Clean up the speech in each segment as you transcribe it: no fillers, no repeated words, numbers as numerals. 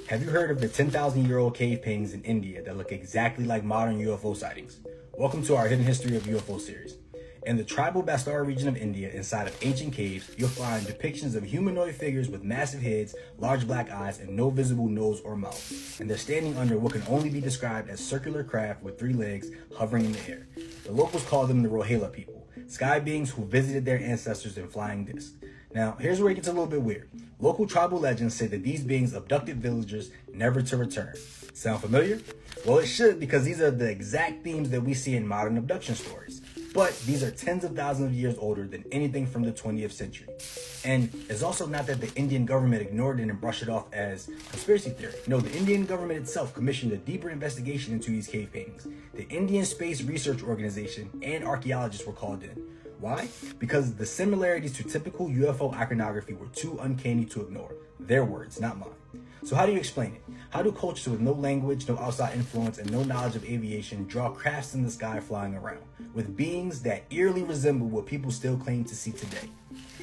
Have you heard of the 10,000-year-old cave paintings in India that look exactly like modern UFO sightings? Welcome to our Hidden History of UFO series. In the tribal Bastar region of India, inside of ancient caves, you'll find depictions of humanoid figures with massive heads, large black eyes, and no visible nose or mouth. And they're standing under what can only be described as circular craft with 3 legs hovering in the air. The locals call them the Rohela people, sky beings who visited their ancestors in flying discs. Now, here's where it gets a little bit weird. Local tribal legends say that these beings abducted villagers never to return. Sound familiar? Well, it should, because these are the exact themes that we see in modern abduction stories. But these are tens of thousands of years older than anything from the 20th century. And it's also not that the Indian government ignored it and brushed it off as conspiracy theory. No, the Indian government itself commissioned a deeper investigation into these cave paintings. The Indian Space Research Organization and archaeologists were called in. Why? Because the similarities to typical UFO iconography were too uncanny to ignore. Their words, not mine. So how do you explain it? How do cultures with no language, no outside influence, and no knowledge of aviation draw crafts in the sky flying around, with beings that eerily resemble what people still claim to see today?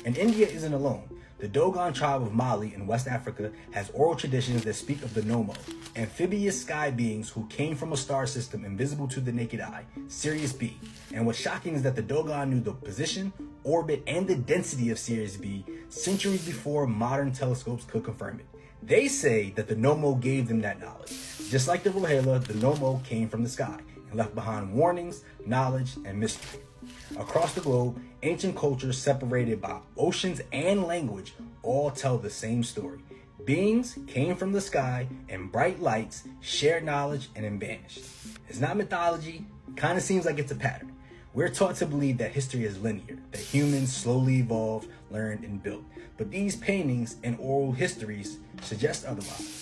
And India isn't alone. The Dogon tribe of Mali in West Africa has oral traditions that speak of the Nomo, amphibious sky beings who came from a star system invisible to the naked eye, Sirius B. And what's shocking is that the Dogon knew the position, orbit, and the density of Sirius B centuries before modern telescopes could confirm it. They say that the Nomo gave them that knowledge. Just like the Rohela, the Nomo came from the sky and left behind warnings, knowledge, and mystery. Across the globe, ancient cultures separated by oceans and language all tell the same story. Beings came from the sky and bright lights, shared knowledge, and then vanished. It's not mythology, it kind of seems like it's a pattern. We're taught to believe that history is linear, that humans slowly evolved, learned, and built. But these paintings and oral histories suggest otherwise.